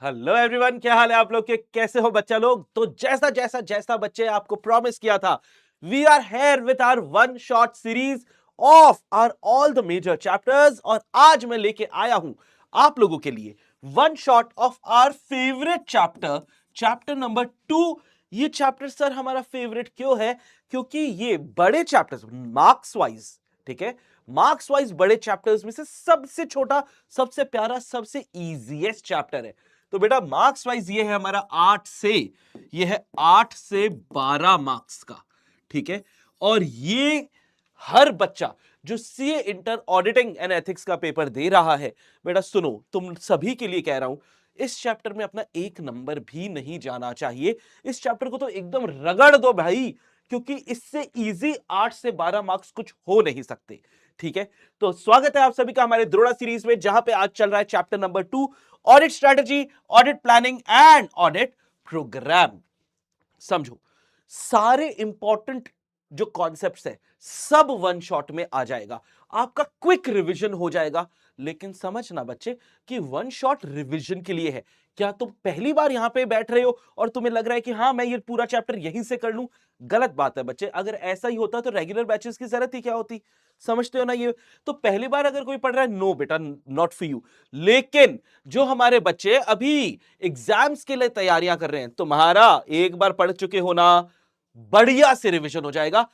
Hello everyone, क्या हाल है आप लोग के? कैसे हो बच्चा लोग? तो जैसा जैसा जैसा बच्चे आपको प्रॉमिस किया था, we are here with our one shot series of are all the major chapters. और आज मैं लेके आया हूं आप लोगों के लिए one shot of our favourite chapter, chapter number 2। ये चैप्टर सर हमारा फेवरेट क्यों है? क्योंकि ये बड़े चैप्टर्स मार्क्स वाइज, ठीक है, मार्क्स वाइज बड़े चैप्टर्स में से सबसे छोटा, सबसे प्यारा, सबसे इजीएस्ट चैप्टर है। तो बेटा मार्क्स वाइज ये है हमारा 8 से 12 मार्क्स का, ठीक है। और ये हर बच्चा जो CA inter auditing and ethics का पेपर दे रहा है, बेटा सुनो, तुम सभी के लिए कह रहा हूं, इस चैप्टर में अपना एक नंबर भी नहीं जाना चाहिए। इस चैप्टर को तो एकदम रगड़ दो भाई, क्योंकि इससे इजी 8 से 12 मार्क्स कुछ हो नहीं सकते, ठीक है। तो स्वागत है आप सभी का हमारे द्रोड़ा सीरीज में, जहां पे आज चल रहा है chapter number 2, audit strategy, audit planning and audit programme. समझो, सारे इंपॉर्टेंट जो कॉन्सेप्ट्स है सब वन शॉट में आ जाएगा, आपका क्विक रिवीजन हो जाएगा। लेकिन समझना बच्चे कि वन शॉट रिवीजन के लिए है। क्या तुम पहली बार यहां पे बैठ रहे हो और तुम्हें लग रहा है कि हाँ मैं ये पूरा चैप्टर यहीं से कर लूं? गलत बात है बच्चे। अगर ऐसा ही होता तो रेगुलर बैचेस की जरूरत ही क्या होती? समझते हो ना ये? तो पहली बार अगर कोई पढ़ रहा है, नो बेटा, नॉट फॉर यू। लेकिन जो हमारे बच्चे अभी एग्जाम्स के लिए तैयारियां कर रहे हैं, तुम्हारा एक बार पढ़ चुके हो ना, बढ़िया से रिवीजन हो जाएगा।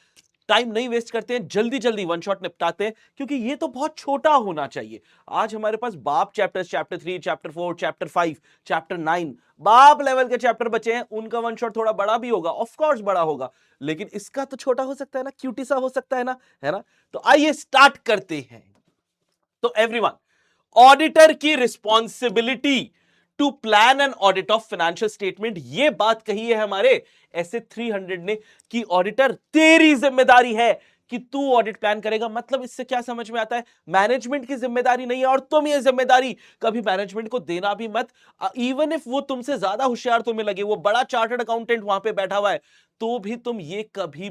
टाइम नहीं वेस्ट करते हैं, जल्दी जल्दी वन शॉट निपटाते हैं, क्योंकि ये तो बहुत छोटा होना चाहिए। आज हमारे पास बाप chapters, chapter 3, chapter 4, chapter 5, chapter 9, बाप लेवल के चैप्टर बचे हैं। उनका वन शॉट थोड़ा बड़ा भी होगा, ऑफ कोर्स बड़ा होगा, लेकिन इसका तो छोटा हो सकता है ना, क्यूटी सा हो सकता है ना, है ना? तो आइए स्टार्ट करते हैं। तो एवरीवन, ऑडिटर की responsibility to plan and audit of financial statement, ये बात कही है हमारे ऐसे 300 ने कि ऑडिटर तेरी जिम्मेदारी है कि तू ऑडिट प्लान करेगा। मतलब इससे क्या समझ में आता है? मैनेजमेंट की जिम्मेदारी नहीं है, और तुम ये जिम्मेदारी कभी मैनेजमेंट को देना भी मत। इवन इफ वो तुमसे ज्यादा होशियार तुम्हें लगे, वो बड़ा चार्टर्ड अकाउंटेंट वहां पे बैठा हुआ है, तो भी तुम ये कभी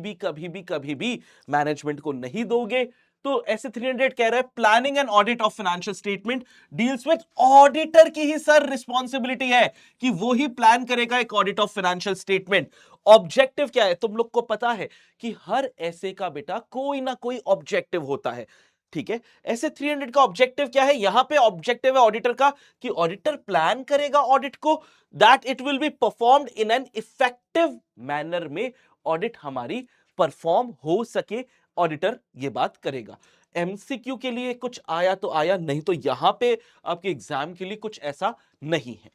भी मैनेजमेंट को नहीं दोगे। तो ऐसे 300 कह रहा है planning and audit of financial statement deals with auditor की ही सर रिस्पॉन्सिबिलिटी है कि वो ही प्लान करेगा एक audit of financial statement. Objective क्या है तुम लोग को पता है कि हर ऐसे का बेटा कोई ना कोई ऑब्जेक्टिव होता है, ठीक है। ऐसे 300 का ऑब्जेक्टिव क्या है? यहां पे ऑब्जेक्टिव है ऑडिटर का कि ऑडिटर प्लान करेगा ऑडिट को, that it will be performed in an effective manner में ऑडिट हमारी परफॉर्म हो सके, ऑडिटर ये बात करेगा। एमसीक्यू के लिए कुछ आया तो आया, नहीं तो यहां पे आपके एग्जाम के लिए कुछ ऐसा नहीं है।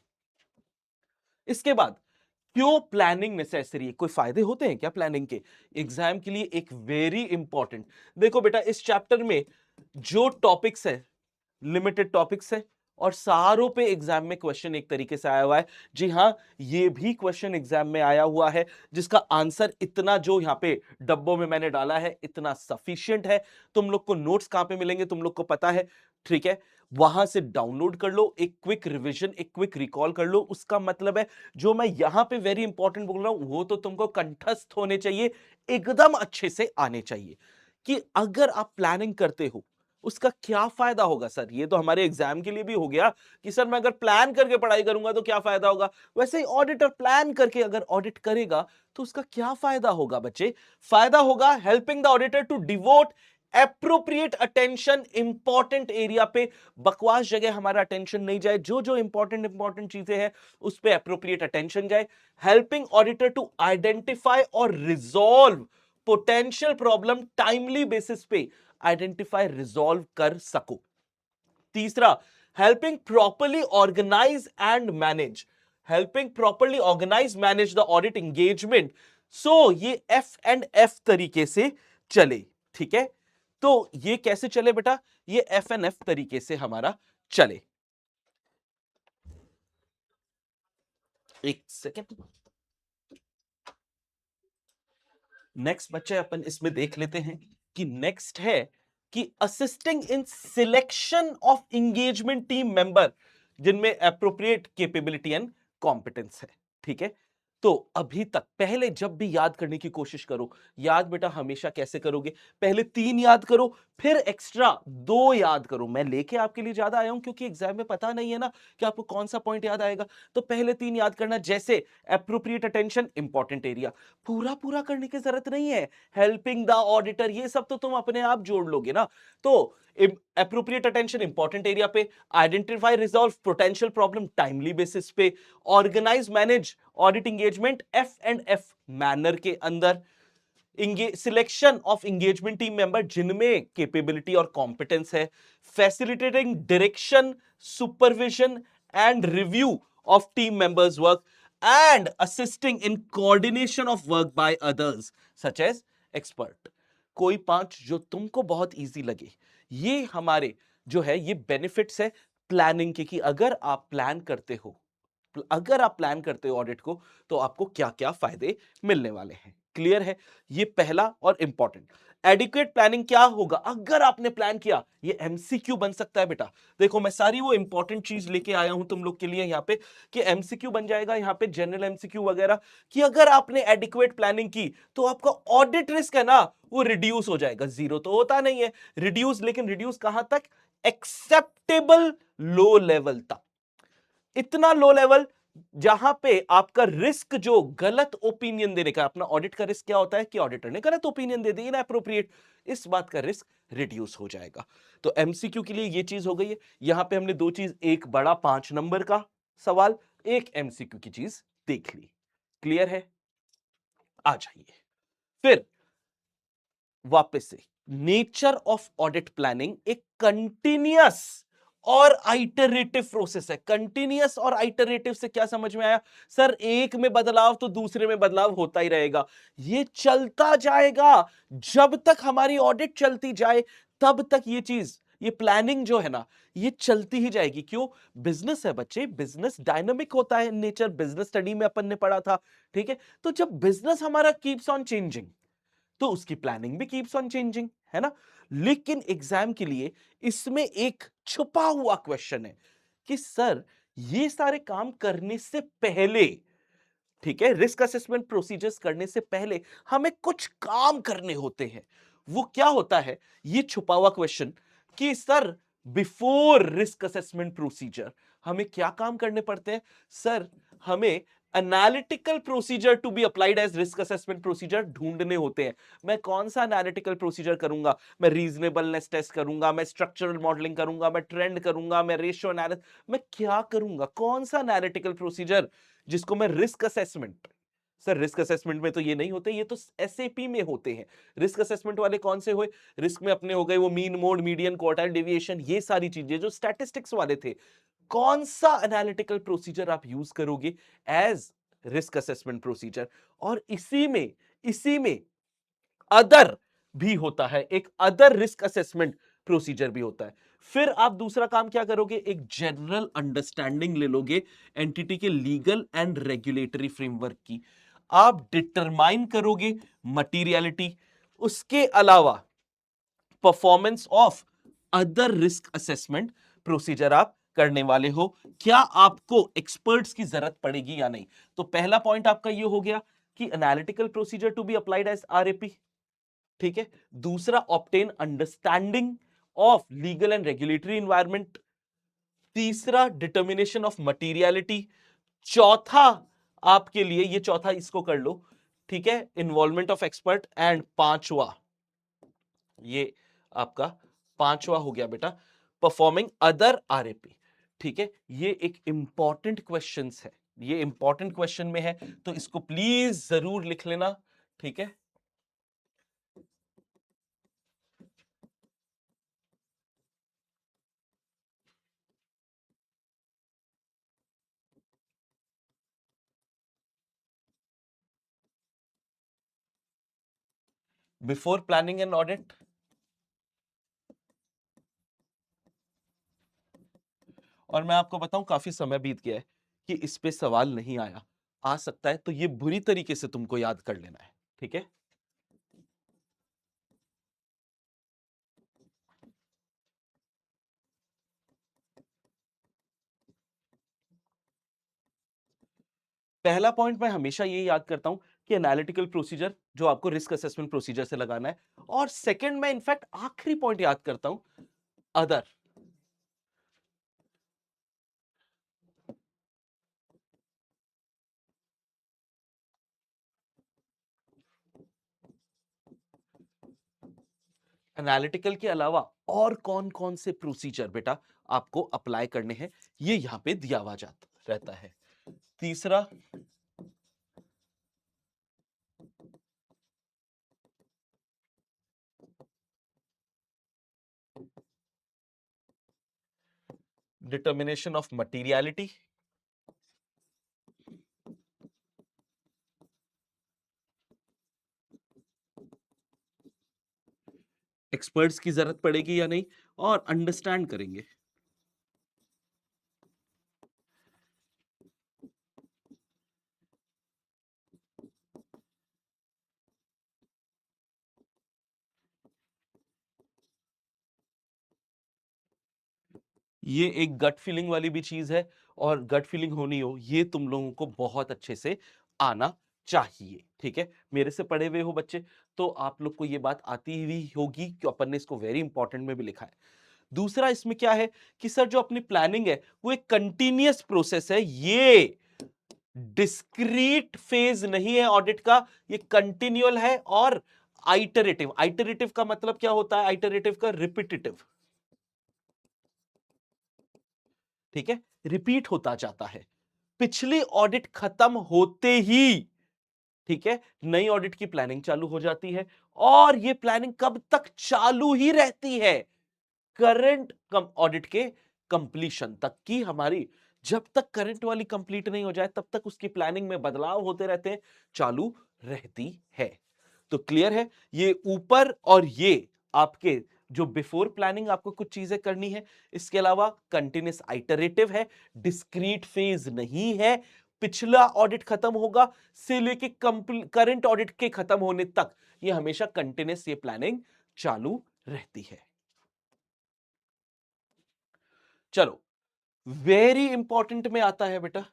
इसके बाद क्यों प्लानिंग नेसेसरी है? कोई फायदे होते हैं क्या प्लानिंग के? एग्जाम के लिए एक वेरी इंपॉर्टेंट, देखो बेटा इस चैप्टर में जो टॉपिक्स है लिमिटेड टॉपिक्स है, और सारों पे एग्जाम में क्वेश्चन एक तरीके से आया हुआ है। जी हां, ये भी क्वेश्चन एग्जाम में आया हुआ है, जिसका आंसर इतना जो यहां पे डब्बों में मैंने डाला है इतना सफिशिएंट है। तुम लोग को नोट्स कहां पे मिलेंगे तुम लोग को पता है, ठीक है। वहां से डाउनलोड कर लो, एक क्विक रिवीजन, एक क्विक रिकॉल कर लो। उसका मतलब है जो मैं यहां पे वेरी इंपॉर्टेंट बोल रहा हूं वो तो तुमको कंठस्थ होने चाहिए, एकदम अच्छे से आने चाहिए। कि अगर आप प्लानिंग करते हो उसका क्या फायदा होगा सर? ये तो हमारे एग्जाम के लिए भी हो गया कि सर मैं अगर प्लान करके पढ़ाई करूंगा तो क्या फायदा होगा। वैसे ही ऑडिटर प्लान करके अगर ऑडिट करेगा तो उसका क्या फायदा होगा बच्चे? फायदा होगा helping the auditor to devote appropriate attention important area पे। बकवास जगह हमारा अटेंशन नहीं जाए, जो जो इंपॉर्टेंट चीजें हैं उस पे एप्रोप्रिएट अटेंशन जाए। हेल्पिंग ऑडिटर टू आइडेंटिफाई और resolve potential problem timely basis पे आइडेंटिफाई रिजॉल्व कर सको। तीसरा, helping properly organise and manage, helping properly organise manage the audit engagement, so ये एफ एंड एफ तरीके से चले, ठीक है। तो ये कैसे चले बेटा? ये एफ एंड एफ तरीके से हमारा चले। एक सेकेंड, नेक्स्ट बच्चे अपन इसमें देख लेते हैं कि नेक्स्ट है कि assisting in selection of engagement team member जिनमें एप्रोप्रिएट कैपेबिलिटी एंड कॉम्पिटेंस है, ठीक है। तो अभी तक पहले जब भी याद करने की कोशिश करो, याद बेटा हमेशा कैसे करोगे? पहले 3 याद करो, फिर एक्स्ट्रा 2 याद करो। मैं लेके आपके लिए ज्यादा आया हूं क्योंकि एग्जाम में पता नहीं है ना कि आपको कौन सा पॉइंट याद आएगा। तो पहले 3 याद करना, जैसे एप्रोप्रिएट अटेंशन, इंपॉर्टेंट एरिया। पूरा पूरा करने की जरूरत नहीं है। हेल्पिंग द ऑडिटर, ये सब तो तुम अपने आप जोड़ लोगे ना। तो एप्रोप्रिएट अटेंशन इंपॉर्टेंट एरिया पे, identify resolve potential problem timely basis पे, organise manage audit engagement F and F manner के अंदर, selection of engagement team member जिनमें कैपेबिलिटी और कॉम्पिटेंस है, facilitating direction, supervision and review of team members work, and assisting in coordination of work by others such as expert. कोई 5 जो तुमको बहुत easy लगे, ये हमारे जो है ये बेनिफिट्स है प्लानिंग के, कि अगर आप प्लान करते हो ऑडिट को, तो आपको क्या क्या फायदे मिलने वाले हैं। क्लियर है? ये पहला और इंपॉर्टेंट। एडिक्वेट प्लानिंग क्या होगा अगर आपने प्लान किया? ये एमसीक्यू बन सकता है बेटा। देखो मैं सारी वो इंपॉर्टेंट चीज लेके आया हूं तुम लोग के लिए यहां पे, कि एमसीक्यू बन जाएगा यहां पे, जनरल एमसीक्यू वगैरह, कि अगर आपने एडिक्वेट प्लानिंग की तो आपका ऑडिट रिस्क है ना वो रिड्यूस हो जाएगा। जीरो तो होता नहीं है, रिड्यूस, लेकिन रिड्यूस कहां तक? एक्सेप्टेबल लो लेवल तक। इतना लो लेवल जहां पे आपका रिस्क, जो गलत ओपिनियन देने का, अपना ऑडिट का रिस्क क्या होता है कि ऑडिटर ने गलत ओपिनियन दे दी, इनएप्रोप्रिएट, इस बात का रिस्क रिड्यूस हो जाएगा। तो एमसीक्यू के लिए ये चीज हो गई है। यहां पे हमने 2 चीज, एक बड़ा 5 नंबर का सवाल, एक एमसीक्यू की चीज देख ली। क्लियर है? आ जाइए फिर वापस से। नेचर ऑफ ऑडिट प्लानिंग एक कंटिन्यूअस और आइटरेटिव प्रोसेस है। कंटिन्यूअस और आइटरेटिव से क्या समझ में आया? सर एक में बदलाव तो दूसरे में बदलाव होता ही रहेगा, ये चलता जाएगा। जब तक हमारी ऑडिट चलती जाए तब तक ये चीज, ये प्लानिंग जो है ना, ये चलती ही जाएगी। क्यों? बिजनेस है बच्चे, बिजनेस डायनामिक होता है नेचर, बिजनेस स्टडी में अपन ने पढ़ा था। ठीक है? तो जब बिजनेस हमारा कीप्स ऑन चेंजिंग, तो उसकी प्लानिंग भी कीप्स ऑन चेंजिंग, है ना। लेकिन एग्जाम के लिए इसमें एक छुपा हुआ क्वेश्चन है कि सर ये सारे काम करने से पहले, ठीक है, रिस्क असेसमेंट प्रोसीजर्स करने से पहले हमें कुछ काम करने होते हैं। वो क्या होता है? ये छुपा हुआ क्वेश्चन कि sir before risk assessment procedure हमें क्या काम करने पड़ते हैं? सर हमें analytical procedure to be applied as risk assessment procedure ढूंढने होते हैं। मैं कौन सा एनालिटिकल प्रोसीजर करूंगा? मैं रीजनेबलनेस टेस्ट करूंगा, मैं स्ट्रक्चरल मॉडलिंग करूंगा, मैं ट्रेंड करूंगा, मैं रेशियो एनालिसिस, मैं क्या करूंगा? कौन सा एनालिटिकल प्रोसीजर जिसको मैं risk assessment, sir risk assessment में तो ये नहीं होते, ये तो एसएपी में होते हैं। रिस्क असेसमेंट वाले कौन से हुए? रिस्क में अपने हो गए वो mean, mode, median, quartile deviation, ये सारी चीजें जो स्टैटिस्टिक्स वाले थे। कौन सा एनालिटिकल प्रोसीजर आप यूज करोगे एज रिस्क असेसमेंट प्रोसीजर? और इसी में अदर भी होता है, एक अदर रिस्क असेसमेंट प्रोसीजर भी होता है। फिर आप दूसरा काम क्या करोगे? एक जनरल अंडरस्टैंडिंग ले लोगे एंटिटी के लीगल एंड रेगुलेटरी फ्रेमवर्क की। आप डिटरमाइन करोगे मटीरियलिटी, उसके अलावा performance of other risk assessment procedure आप करने वाले हो। क्या आपको एक्सपर्ट्स की जरूरत पड़ेगी या नहीं? तो पहला पॉइंट आपका ये हो गया कि analytical procedure to be applied as RAP. ठीक है? दूसरा, obtain understanding of legal and regulatory environment. तीसरा, डिटर्मिनेशन ऑफ मटीरियलिटी। चौथा आपके लिए, ये चौथा इसको कर लो, ठीक है, इन्वॉल्वमेंट ऑफ एक्सपर्ट। एंड पांचवा, ये आपका पांचवा हो गया बेटा, परफॉर्मिंग अदर आरएपी। ठीक है? ये एक इंपॉर्टेंट क्वेश्चन है, ये इंपॉर्टेंट क्वेश्चन में है, तो इसको प्लीज जरूर लिख लेना। ठीक है? बिफोर प्लानिंग एंड ऑडिट, और मैं आपको बताऊं काफी समय बीत गया है कि इस पे सवाल नहीं आया, आ सकता है, तो ये बुरी तरीके से तुमको याद कर लेना है। ठीक है? पहला पॉइंट मैं हमेशा ये याद करता हूं कि एनालिटिकल प्रोसीजर जो आपको रिस्क असेसमेंट प्रोसीजर से लगाना है, और सेकंड मैं इनफैक्ट आखिरी पॉइंट याद करता हूं, अदर। एनालिटिकल के अलावा और कौन कौन से प्रोसीजर बेटा आपको अप्लाई करने हैं, ये यहां पे दिया हुआ जाता रहता है। तीसरा, डिटर्मिनेशन ऑफ मटीरियलिटी। एक्सपर्ट्स की जरूरत पड़ेगी या नहीं, और अंडरस्टैंड करेंगे। ये एक गट फीलिंग वाली भी चीज है, और गट फीलिंग होनी हो, ये तुम लोगों को बहुत अच्छे से आना चाहिए। ठीक है, मेरे से पढ़े हुए हो बच्चे, तो आप लोग को ये बात आती हुई होगी कि अपन ने इसको वेरी इंपॉर्टेंट में भी लिखा है। दूसरा इसमें क्या है कि सर जो अपनी प्लानिंग है वो एक कंटिन्यूअस प्रोसेस है, ये डिस्क्रीट फेज नहीं है ऑडिट का, ये कंटिन्यूअल है। और आइटरेटिव, आइटरेटिव का मतलब क्या होता है? आइटरेटिव का रिपीटेटिव। ठीक है, रिपीट होता जाता है। पिछली ऑडिट खत्म होते ही, ठीक है, नई ऑडिट की प्लानिंग चालू हो जाती है। और ये प्लानिंग कब तक चालू ही रहती है? करंट ऑडिट के कंप्लीशन तक की। हमारी जब तक करंट वाली कंप्लीट नहीं हो जाए तब तक उसकी प्लानिंग में बदलाव होते रहते हैं, चालू रहती है। तो क्लियर है, ये ऊपर और ये आपके जो बिफोर प्लानिंग आपको कुछ चीजें करनी है, इसके अलावा कंटिन्यूस आइटरेटिव है, डिस्क्रीट फेज नहीं है। पिछला ऑडिट खत्म होगा से लेके करंट ऑडिट के खत्म होने तक ये हमेशा कंटिन्यूस ये प्लानिंग चालू रहती है। चलो, वेरी इंपॉर्टेंट में आता है बेटा,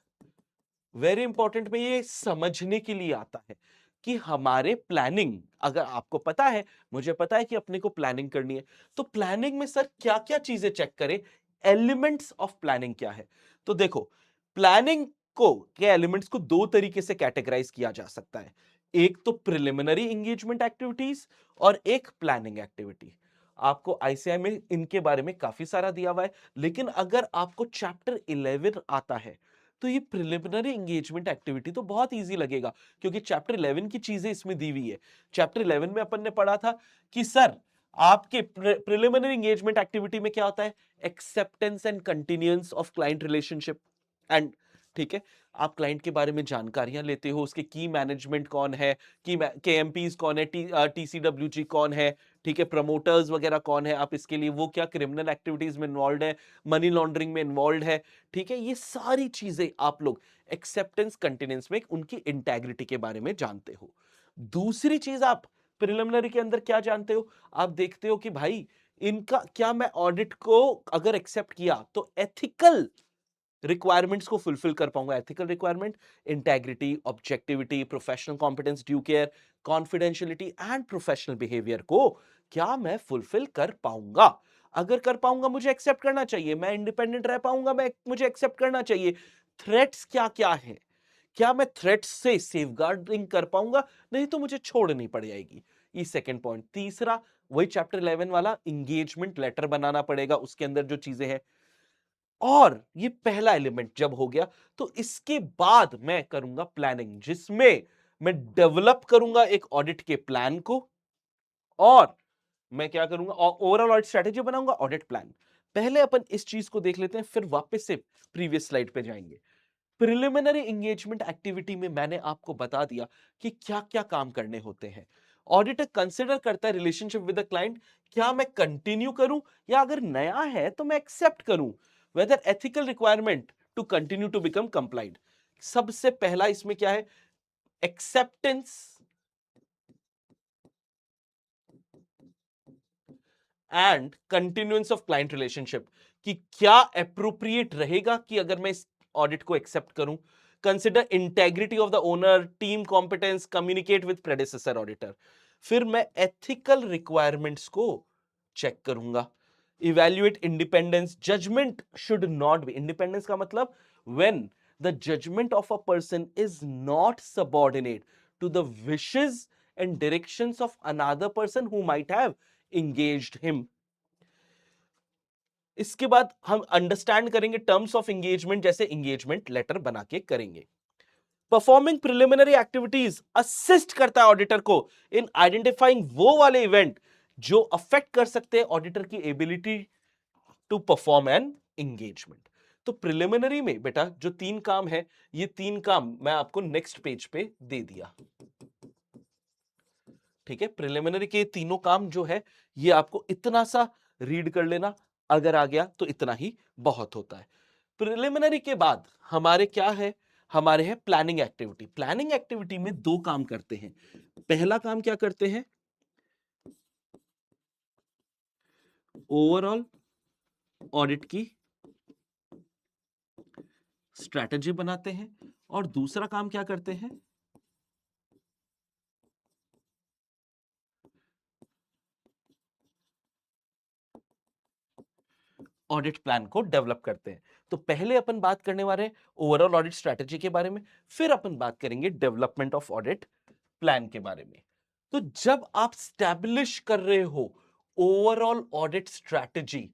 वेरी इंपॉर्टेंट में ये समझने के लिए आता है कि हमारे प्लानिंग, अगर आपको पता है, मुझे पता है कि अपने को प्लानिंग करनी है, तो प्लानिंग में सर क्या क्या चीजें चेक करें, एलिमेंट्स ऑफ प्लानिंग क्या है? तो देखो, प्लानिंग को के एलिमेंट्स को दो तरीके से कैटेगराइज किया जा सकता है। एक तो प्रिलिमिनरी एंगेजमेंट एक्टिविटीज, और एक प्लानिंग एक्टिविटी। आपको आईसीआई में इनके बारे में काफी सारा दिया हुआ है, लेकिन अगर आपको चैप्टर 11 आता है तो ये प्रिलिमिनरी एंगेजमेंट एक्टिविटी तो बहुत इजी लगेगा, क्योंकि चैप्टर 11 की चीजें इसमें दी हुई है। चैप्टर 11 में अपन ने पढ़ा था कि सर आपके प्रिलिमिनरी एंगेजमेंट एक्टिविटी में क्या होता है? Acceptance and continuance of client relationship and, ठीक है, आप क्लाइंट के बारे में जानकारियां लेते हो, उसके की मैनेजमेंट कौन है, की के एमपीज कौन है, टीसीडब्ल्यूजी कौन है, ठीक है, प्रमोटर्स वगैरह कौन है, आप इसके लिए वो क्या क्रिमिनल एक्टिविटीज में इन्वॉल्व है, मनी लॉन्ड्रिंग में इन्वॉल्व है। ठीक है, ये सारी चीजें आप लोग एक्सेप्टेंस कंटिनेंस में उनकी इंटेग्रिटी के बारे में जानते हो। दूसरी चीज आप प्रिलिमिनरी के अंदर क्या जानते हो? आप देखते हो कि भाई इनका क्या, मैं ऑडिट को अगर एक्सेप्ट किया तो एथिकल रिक्वायरमेंट्स को फुलफिल कर पाऊंगा। Ethical requirement, integrity, objectivity, professional competence, due care, confidentiality and professional behaviour को क्या मैं फुलफिल कर पाऊंगा? अगर कर पाऊंगा मुझे एक्सेप्ट करना चाहिए, मैं इंडिपेंडेंट रह पाऊंगा, मैं मुझे एक्सेप्ट करना चाहिए। थ्रेट्स क्या क्या है? क्या मैं थ्रेट्स से सेफगार्डिंग कर पाऊंगा? नहीं तो मुझे छोड़नी पड़ जाएगी। ये सेकंड पॉइंट। तीसरा, वही चैप्टर 11 वाला इंगेजमेंट लेटर बनाना पड़ेगा, उसके अंदर जो चीजें हैं। और ये पहला एलिमेंट जब हो गया तो इसके बाद मैं करूंगा प्लानिंग, जिसमें मैं डेवलप करूंगा एक ऑडिट के प्लान को, और मैं क्या करूंगा, ओवरऑल ऑडिट स्ट्रेटेजी बनाऊंगा, ऑडिट प्लान। पहले अपन इस चीज को देख लेते हैं, फिर वापस से प्रीवियस स्लाइड पे जाएंगे। प्रिलिमिनरी एंगेजमेंट एक्टिविटी में मैंने आपको बता दिया कि क्या क्या काम करने होते हैं। ऑडिटर कंसिडर करता है रिलेशनशिप विद द क्लाइंट, क्या मैं कंटिन्यू करूं, या अगर नया है तो मैं एक्सेप्ट करूं, whether ethical requirement to continue to become compliant. सबसे पहला इसमें क्या है? Acceptance and continuance of client relationship, कि क्या अप्रोप्रिएट रहेगा कि अगर मैं इस ऑडिट को एक्सेप्ट करूं, consider integrity of the owner, team competence, communicate with predecessor auditor. फिर मैं एथिकल रिक्वायरमेंट्स को चेक करूंगा। Evaluate independence, judgment should not be, independence का मतलब when the judgment of a person is not subordinate to the wishes and directions of another person who might have engaged him। इसके बाद हम understand करेंगे terms of engagement, जैसे engagement letter बना के करेंगे। परफॉर्मिंग प्रिलिमिनरी एक्टिविटीज असिस्ट करता है ऑडिटर को इन आइडेंटिफाइंग वो वाले इवेंट जो अफेक्ट कर सकते हैं ऑडिटर की ability to perform an engagement. तो प्रिलिमिनरी में बेटा जो 3 काम है, ये 3 काम मैं आपको नेक्स्ट पेज पे दे दिया। ठीक है, प्रिलिमिनरी के तीनों काम जो है ये आपको इतना सा रीड कर लेना, अगर आ गया तो इतना ही बहुत होता है। प्रिलिमिनरी के बाद हमारे क्या है, हमारे है प्लानिंग एक्टिविटी। प्लानिंग एक्टिविटी में 2 काम करते हैं। पहला काम क्या करते हैं, ओवरऑल ऑडिट की स्ट्रैटेजी बनाते हैं, और दूसरा काम क्या करते हैं, ऑडिट प्लान को डेवलप करते हैं। तो पहले अपन बात करने वाले हैं ओवरऑल ऑडिट स्ट्रैटेजी के बारे में, फिर अपन बात करेंगे डेवलपमेंट ऑफ ऑडिट प्लान के बारे में। तो जब आप स्टैब्लिश कर रहे हो ओवरऑल ऑडिट स्ट्रैटेजी,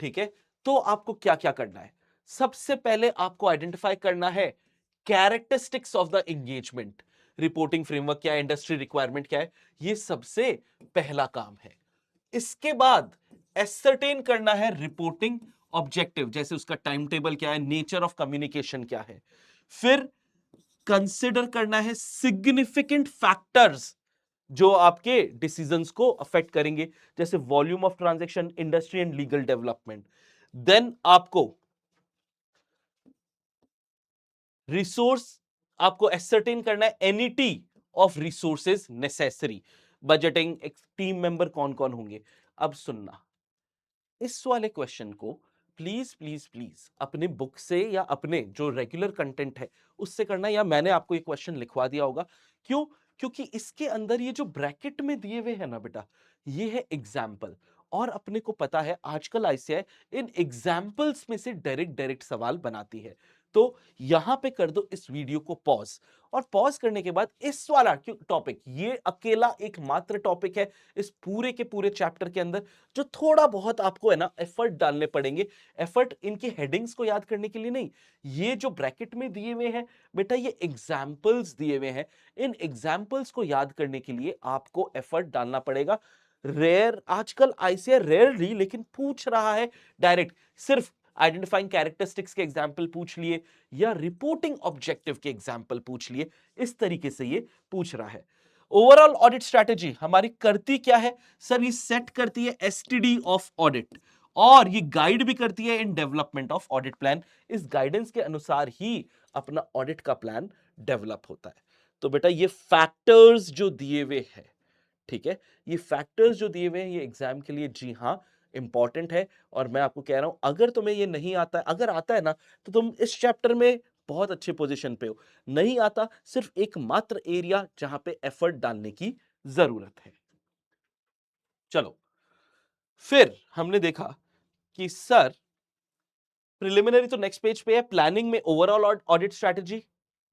ठीक है, तो आपको क्या क्या करना है। सबसे पहले आपको आइडेंटिफाई करना है characteristics of the engagement, reporting framework क्या है, इंडस्ट्री रिक्वायरमेंट क्या है, ये सबसे पहला काम है। इसके बाद एसर्टेन करना है रिपोर्टिंग ऑब्जेक्टिव, जैसे उसका टाइम टेबल क्या है, नेचर ऑफ कम्युनिकेशन क्या है। फिर कंसिडर करना है सिग्निफिकेंट फैक्टर्स जो आपके डिसीजंस को अफेक्ट करेंगे, जैसे volume of transaction, industry and legal development. Then आपको रिसोर्स, आपको एसर्टेन करना है entity of resources necessary, budgeting, team member कौन कौन होंगे। अब सुनना, इस वाले क्वेश्चन को प्लीज प्लीज प्लीज अपने बुक से या अपने जो रेगुलर कंटेंट है उससे करना, या मैंने आपको ये क्वेश्चन लिखवा दिया होगा। क्यों? क्योंकि इसके अंदर ये जो ब्रैकेट में दिए हुए हैं ना बेटा, ये है एग्जाम्पल, और अपने को पता है आजकल आईसीएआई इन एग्जाम्पल्स में से डायरेक्ट डायरेक्ट सवाल बनाती है। तो यहां पे कर दो इस वीडियो को पॉज, और पॉज करने के बाद इस वाला टॉपिक, ये अकेला एकमात्र टॉपिक है इस पूरे के पूरे चैप्टर के अंदर जो थोड़ा बहुत आपको है ना एफर्ट डालने पड़ेंगे। एफर्ट इनकी हेडिंग्स को याद करने के लिए नहीं, ये जो ब्रैकेट में दिए हुए हैं बेटा, ये एग्जाम्पल्स दिए हुए हैं, इन एग्जाम्पल्स को याद करने के लिए आपको एफर्ट डालना पड़ेगा। रेयर आजकल आईसीआई रेयरली लेकिन पूछ रहा है डायरेक्ट, सिर्फ आइडेंटिफाइंग कैरेक्टरिस्टिक्स के एग्जाम्पल पूछ लिए या रिपोर्टिंग ऑब्जेक्टिव के एग्जाम्पल पूछ लिए, इस तरीके से ये पूछ रहा है। ओवरऑल ऑडिट स्ट्रैटेजी हमारी करती क्या है सर, ये सेट करती है एसटीडी ऑफ ऑडिट, और ये गाइड भी करती है in development of audit plan. इस गाइडेंस के अनुसार ही अपना ऑडिट का प्लान डेवलप होता है। तो बेटा ये फैक्टर्स जो दिए हुए हैं, ठीक है, ये फैक्टर्स जो दिए हुए हैं ये एग्जाम के लिए जी हाँ इंपॉर्टेंट है। और मैं आपको कह रहा हूं अगर तुम्हें ये नहीं आता है, अगर आता है ना तो तुम इस चैप्टर में बहुत अच्छे पोजीशन पे हो, नहीं आता सिर्फ एक मात्र एरिया जहां पे एफर्ट डालने की जरूरत है। चलो, फिर हमने देखा कि सर प्रिलिमिनरी तो नेक्स्ट पेज पे है, प्लानिंग में ओवरऑल ऑडिट स्ट्रैटेजी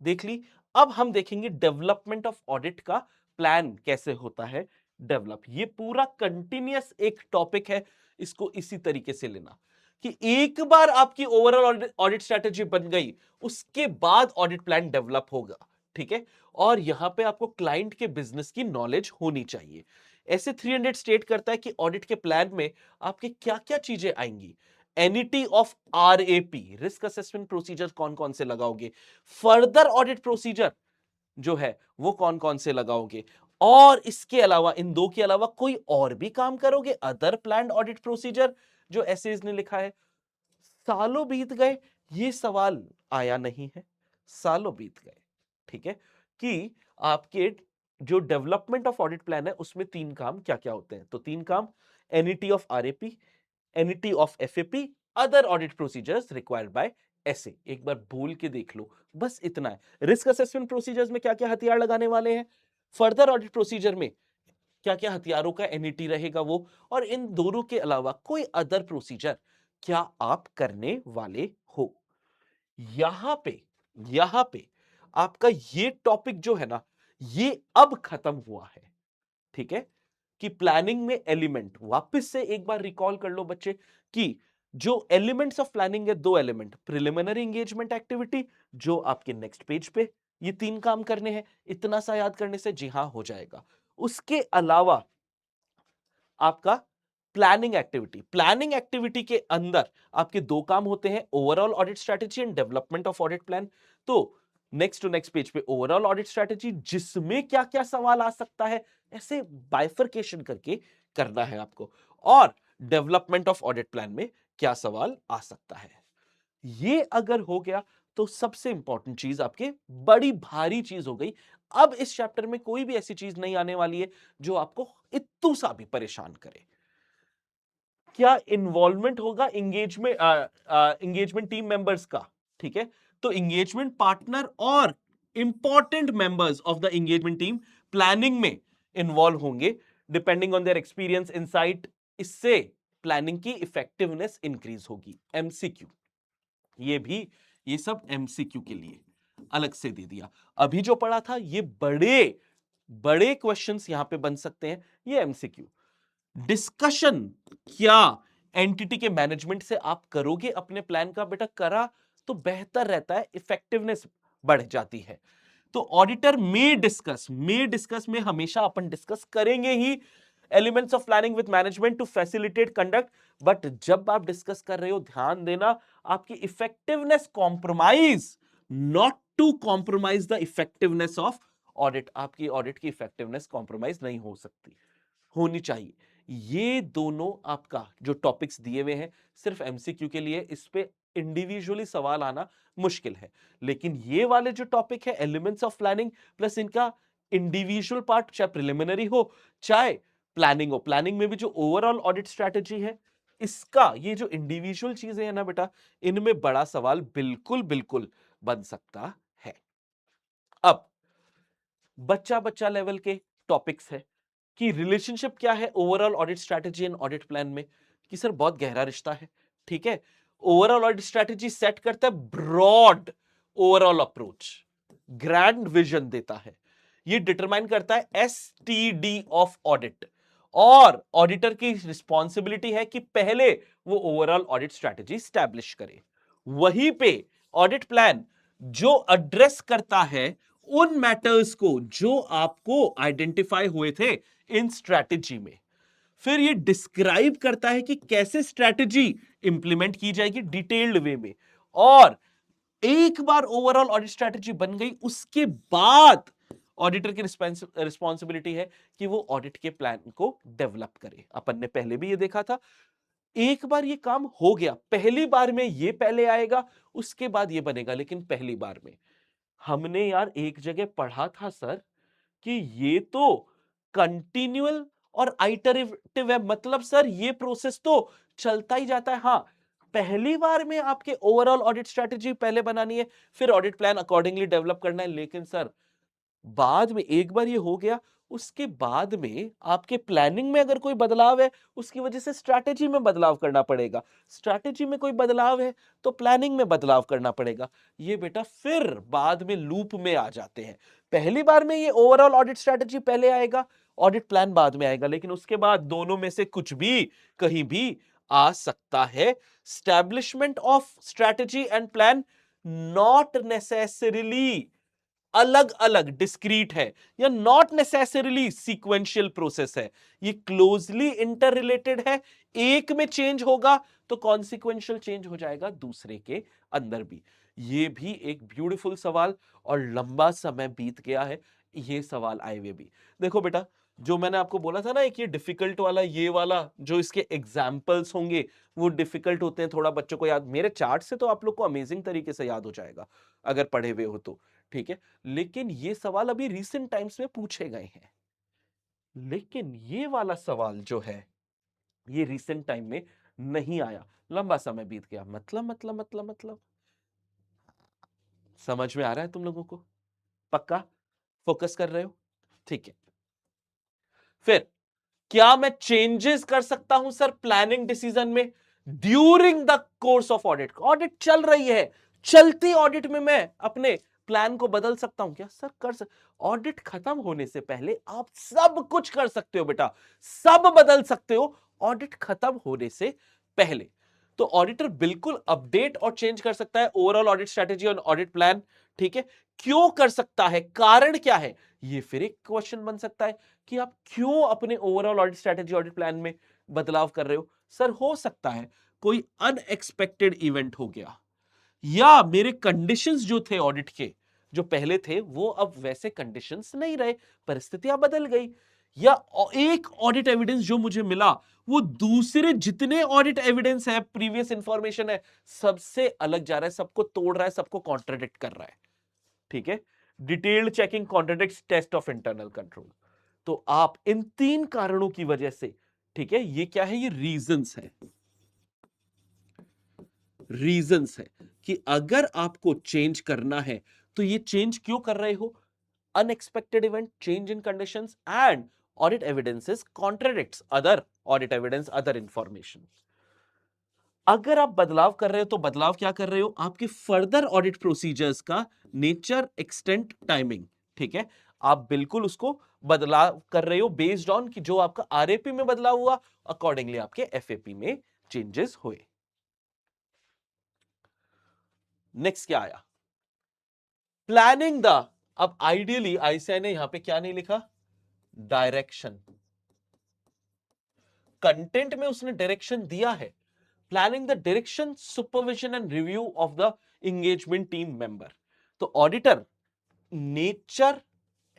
देख ली। अब हम देखेंगे डेवलपमेंट ऑफ ऑडिट का प्लान कैसे होता है डेवलप। ये पूरा कंटिन्यूअस एक टॉपिक है, इसको इसी तरीके से लेना कि एक बार आपकी ओवरऑल ऑडिट स्ट्रैटेजी बन गई उसके बाद ऑडिट प्लान डेवलप होगा, ठीक है। और यहां पे आपको क्लाइंट के बिजनेस की नॉलेज होनी चाहिए। ऐसे 300 स्टेट करता है कि ऑडिट के प्लान में आपके क्या क्या चीजें आएंगी। Annuity of RAP, risk assessment procedure कौन कौन से लगाओगे, फर्दर ऑडिट प्रोसीजर जो है वो कौन कौन से लगाओगे, और इसके अलावा इन दो के अलावा कोई और भी काम करोगे, अदर प्लान्ड ऑडिट प्रोसीजर जो एसएस ने लिखा है। सालों बीत गए, ये सवाल आया नहीं है, सालों बीत गए, ठीक है, कि आपके जो डेवलपमेंट ऑफ ऑडिट प्लान है उसमें 3 काम क्या क्या होते हैं। तो 3 काम, NET of RAP, NET of FAP, other audit procedures required by ऐसे एक बार बोल के देख लो, बस इतना है। रिस्क असेसमेंट प्रोसीजर्स में क्या क्या हथियार लगाने वाले हैं, फर्दर ऑडिट प्रोसीजर में क्या क्या हथियारों का एनईटी रहेगा वो, और इन दोनों के अलावा कोई अदर प्रोसीजर क्या आप करने वाले हो। यहां पे यहां पे आपका ये टॉपिक जो है ना, ये अब खत्म हुआ है। ठीक है, कि प्लानिंग में एलिमेंट, वापस से एक बार रिकॉल कर लो बच्चे कि जो एलिमेंट्स ऑफ प्लानिंग है, दो एलिमेंट, प्रिलिमिनरी एंगेजमेंट एक्टिविटी जो आपके नेक्स्ट पेज पे ये तीन काम करने हैं, इतना सा याद करने से जी हां हो जाएगा। उसके अलावा आपका प्लानिंग एक्टिविटी के अंदर आपके दो काम होते हैं, overall audit strategy and development of audit plan. तो नेक्स्ट टू नेक्स्ट पेज पे ओवरऑल ऑडिट स्ट्रेटेजी, जिसमें क्या क्या सवाल आ सकता है, ऐसे बाइफरकेशन करके करना है आपको, और डेवलपमेंट ऑफ ऑडिट प्लान में क्या सवाल आ सकता है। ये अगर हो गया तो सबसे इंपॉर्टेंट चीज आपके बड़ी भारी चीज हो गई। अब इस चैप्टर में कोई भी ऐसी चीज नहीं आने वाली है जो आपको इत्तू सा भी परेशान करे। क्या इन्वॉल्वमेंट होगा एंगेजमेंट टीम मेंबर्स का। ठीक है, तो एंगेजमेंट पार्टनर और important members of the engagement team planning में इन्वॉल्व होंगे, depending on their experience insight. इससे प्लानिंग की इफेक्टिवनेस इंक्रीज होगी। एमसीक्यू, ये भी, ये सब एमसीक्यू के लिए अलग से दे दिया। अभी जो पढ़ा था ये बड़े बड़े क्वेश्चंस यहां पे बन सकते हैं, ये एमसीक्यू। डिस्कशन क्या एंटिटी के मैनेजमेंट से आप करोगे अपने प्लान का, बेटा करा तो बेहतर रहता है, इफेक्टिवनेस बढ़ जाती है। तो ऑडिटर में डिस्कस में हमेशा अपन डिस्कस करेंगे ही elements of planning with management to facilitate conduct. But जब आप डिस्कस कर रहे हो, ध्यान देना, आपकी effectiveness compromise, not to compromise the effectiveness of audit. आपकी ऑडिट की इफेक्टिवनेस कॉम्प्रोमाइज नहीं हो सकती, होनी चाहिए। ये दोनों आपका जो टॉपिक्स दिए हुए हैं सिर्फ एमसीक्यू के लिए, इस पे इंडिविजुअली सवाल आना मुश्किल है। लेकिन ये वाले जो टॉपिक है एलिमेंट्स ऑफ प्लानिंग प्लस इनका इंडिविजुअल पार्ट, चाहे प्रिलिमिनरी हो चाहे प्लानिंग हो, प्लानिंग में भी जो ओवरऑल ऑडिट स्ट्रैटेजी है, इसका ये जो इंडिविजुअल चीजें हैं ना बेटा, इनमें बड़ा सवाल बिल्कुल बिल्कुल बन सकता है। अब बच्चा बच्चा लेवल के टॉपिक्स है कि रिलेशनशिप क्या है overall audit strategy and audit plan में, कि सर बहुत गहरा रिश्ता है। ठीक है, ओवरऑल ऑडिट स्ट्रैटेजी सेट करता है broad overall approach, grand vision देता है, ये डिटरमाइन करता है एसटीडी ऑफ ऑडिट, और ऑडिटर की रिस्पॉन्सिबिलिटी है कि पहले वो ओवरऑल ऑडिट स्ट्रैटेजी स्टैब्लिश करे। वहीं पे ऑडिट प्लान जो एड्रेस करता है उन मैटर्स को जो आपको आइडेंटिफाई हुए थे इन स्ट्रैटेजी में, फिर ये डिस्क्राइब करता है कि कैसे स्ट्रैटेजी इंप्लीमेंट की जाएगी डिटेल्ड वे में, और एक बार ओवरऑल ऑडिट स्ट्रैटेजी बन गई उसके बाद ऑडिटर की रिस्पॉन्सिबिलिटी है कि वो ऑडिट के प्लान को डेवलप करे। अपन ने पहले भी ये देखा था, एक बार ये काम हो गया, पहली बार में ये पहले आएगा उसके बाद ये बनेगा, लेकिन पहली बार में हमने यार एक जगह पढ़ा था सर कि ये तो कंटिन्यूअल और आइटरेटिव है, मतलब सर ये प्रोसेस तो चलता ही जाता है। हाँ, पहली बार में आपके ओवरऑल ऑडिट स्ट्रेटजी पहले बनानी है, फिर ऑडिट प्लान अकॉर्डिंगली डेवलप करना है, लेकिन सर बाद में एक बार ये हो गया उसके बाद में आपके प्लानिंग में अगर कोई बदलाव है उसकी वजह से स्ट्रैटेजी में बदलाव करना पड़ेगा, स्ट्रैटेजी में कोई बदलाव है तो प्लानिंग में बदलाव करना पड़ेगा। ये बेटा फिर बाद में लूप में आ जाते हैं। पहली बार में ये ओवरऑल ऑडिट स्ट्रैटेजी पहले आएगा, ऑडिट प्लान बाद में आएगा, लेकिन उसके बाद दोनों में से कुछ भी कहीं भी आ सकता है। Establishment of strategy and plan not necessarily अलग अलग डिस्क्रीट है या नॉट नेसेसरीली सीक्वेंशियल प्रोसेस है, ये क्लोजली इंटर रिलेटेड है। एक में चेंज होगा तो कॉन्सिक्वेंशियल चेंज हो जाएगा दूसरे के अंदर भी। ये भी एक ब्यूटीफुल सवाल, और लंबा समय बीत गया है ये सवाल आए हुए भी। देखो बेटा, जो मैंने आपको बोला था ना, एक ये डिफिकल्ट वाला, ये वाला जो इसके एग्जाम्पल्स होंगे वो डिफिकल्ट होते हैं थोड़ा बच्चों को याद, मेरे चार्ट से तो आप लोग को अमेजिंग तरीके से याद हो जाएगा अगर पढ़े हुए हो तो। ठीक है, लेकिन ये सवाल अभी रीसेंट टाइम्स में पूछे गए हैं, लेकिन ये वाला सवाल जो है ये रीसेंट टाइम में नहीं आया, लंबा समय बीत गया। मतलब समझ में आ रहा है तुम लोगों को? पक्का फोकस कर रहे हो? ठीक है। फिर क्या मैं चेंजेस कर सकता हूं सर प्लानिंग डिसीजन में during the course of audit? Audit चल रही है, चलती ऑडिट में मैं अपने प्लान को बदल सकता हूं क्या? सर कर सकते। ऑडिट खत्म होने से पहले आप सब कुछ कर सकते हो बेटा, सब बदल सकते हो ऑडिट खत्म होने से पहले। तो ऑडिटर बिल्कुल अपडेट और चेंज कर सकता है ओवरऑल ऑडिट स्ट्रेटेजी और ऑडिट प्लान। ठीक है, क्यों कर सकता है, कारण क्या है, ये फिर एक क्वेश्चन बन सकता है कि आप क्यों अपने overall audit strategy audit plan में बदलाव कर रहे हो? सर हो सकता है कोई अनएक्सपेक्टेड इवेंट हो गया, या मेरे कंडीशंस जो थे ऑडिट के जो पहले थे वो अब वैसे कंडीशंस नहीं रहे, परिस्थितियां बदल गई, या एक ऑडिट एविडेंस जो मुझे मिला वो दूसरे जितने ऑडिट एविडेंस है, प्रीवियस इंफॉर्मेशन है, सबसे अलग जा रहा है, सबको तोड़ रहा है, सबको कॉन्ट्राडिक्ट कर रहा है। ठीक है, detailed checking contradicts test of internal control. तो आप इन 3 कारणों की वजह से, ठीक है, ये क्या है, ये रीजंस है, रीजंस है कि अगर आपको चेंज करना है तो ये चेंज क्यों कर रहे हो? Unexpected event, change in conditions and audit evidences contradicts other audit evidence, other information. अगर आप बदलाव कर रहे हो तो बदलाव क्या कर रहे हो? आपके फर्दर ऑडिट प्रोसीजर्स का नेचर, एक्सटेंट, टाइमिंग। ठीक है, आप बिल्कुल उसको बदलाव कर रहे हो बेस्ड ऑन कि जो आपका आरएपी में बदलाव हुआ, अकॉर्डिंगली आपके एफएपी में चेंजेस हुए। नेक्स्ट क्या आया? प्लानिंग द, अब आइडियली आईसीआई ने यहां पे क्या नहीं लिखा? डायरेक्शन। कंटेंट में उसने डायरेक्शन दिया है, planning the direction, supervision and review of the engagement team member. तो auditor nature,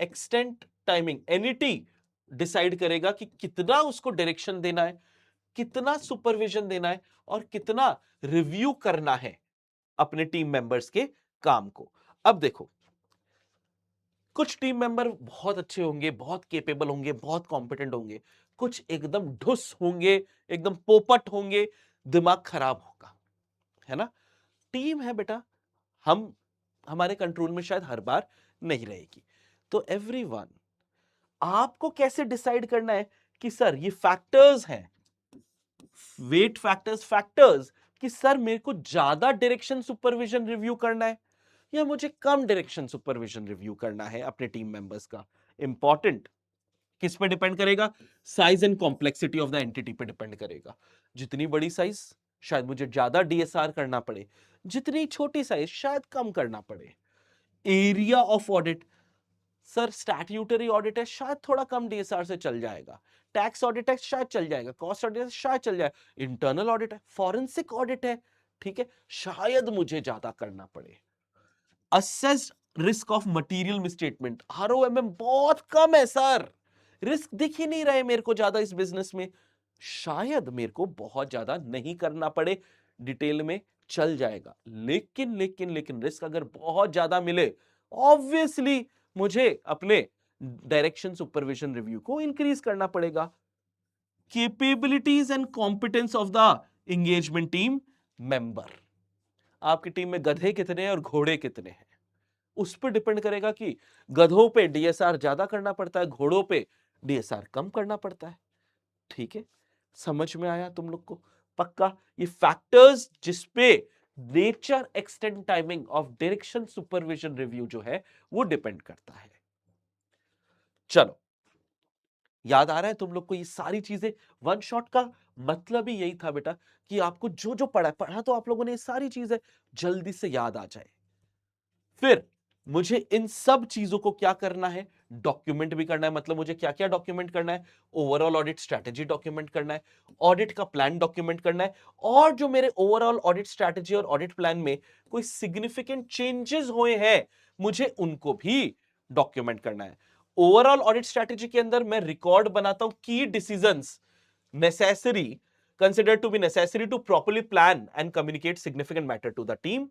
extent, timing, NET decide करेगा कि कितना उसको डायरेक्शन देना है, कितना सुपरविजन देना है और कितना रिव्यू करना है अपने टीम मेंबर्स के काम को। अब देखो, कुछ टीम मेंबर बहुत अच्छे होंगे, बहुत केपेबल होंगे, बहुत कॉम्पिटेंट होंगे, कुछ एकदम ढुस होंगे, एकदम पोपट होंगे, दिमाग खराब होगा, है ना? टीम है बेटा, हम हमारे कंट्रोल में शायद हर बार नहीं रहेगी। तो एवरीवन, आपको कैसे डिसाइड करना है कि सर ये फैक्टर्स हैं, वेट फैक्टर्स, फैक्टर्स कि सर मेरे को ज्यादा डायरेक्शन सुपरविजन रिव्यू करना है या मुझे कम डायरेक्शन सुपरविजन रिव्यू करना है अपने टीम मेंबर्स का। इंपॉर्टेंट किस पे डिपेंड करेगा? Size and complexity of the entity पे डिपेंड करेगा। जितनी बड़ी साइज शायद मुझे ज्यादा डीएसआर करना पड़े, जितनी छोटी साइज शायद कम करना पड़े। Area of audit, sir statutory audit है, शायद थोड़ा कम डीएसआर से चल जाएगा। टैक्स ऑडिट है, शायद चल जाएगा। कॉस्ट ऑडिट है, शायद चल जाएगा। इंटरनल ऑडिट है, फॉरेंसिक ऑडिट है, ठीक है, शायद मुझे ज्यादा करना पड़े। Assessed risk of material misstatement, ROMM बहुत कम है सर, रिस्क दिख ही नहीं रहे मेरे को ज्यादा इस बिजनेस में, शायद मेरे को बहुत ज्यादा नहीं करना पड़े, डिटेल में चल जाएगा। लेकिन लेकिन लेकिन रिस्क अगर बहुत ज्यादा मिले, ऑब्वियसली मुझे अपने डायरेक्शन सुपरविजन रिव्यू को इंक्रीज करना पड़ेगा। Capabilities and competence of the engagement team member, आपकी टीम में गधे कितने हैं और घोड़े कितने हैं, उस पर डिपेंड करेगा कि गधों पे डीएसआर ज्यादा करना पड़ता है, घोड़ों पे डीएसआर कम करना पड़ता है। ठीक है, समझ में आया तुम लोग को? पक्का ये फैक्टर्स जिसपे nature, extent, timing of direction supervision review जो है वो डिपेंड करता है। चलो, याद आ रहा है तुम लोग को ये सारी चीजें? वन शॉट का मतलब ही यही था बेटा कि आपको जो जो पढ़ा तो आप लोगों ने ये सारी चीजें जल्दी से याद आ जाए। फिर मुझे इन सब चीजों को क्या करना है? डॉक्यूमेंट भी करना है। मतलब मुझे क्या क्या डॉक्यूमेंट करना है? ओवरऑल ऑडिट स्ट्रैटेजी डॉक्यूमेंट करना है, ऑडिट का प्लान डॉक्यूमेंट करना है, और जो मेरे ओवरऑल ऑडिट स्ट्रैटेजी और ऑडिट प्लान में कोई सिग्निफिकेंट चेंजेस हुए हैं, मुझे उनको भी डॉक्यूमेंट करना है। ओवरऑल ऑडिट स्ट्रैटेजी के अंदर मैं रिकॉर्ड बनाता हूं की decisions necessary, consider to be necessary to properly plan and communicate significant matter to the team.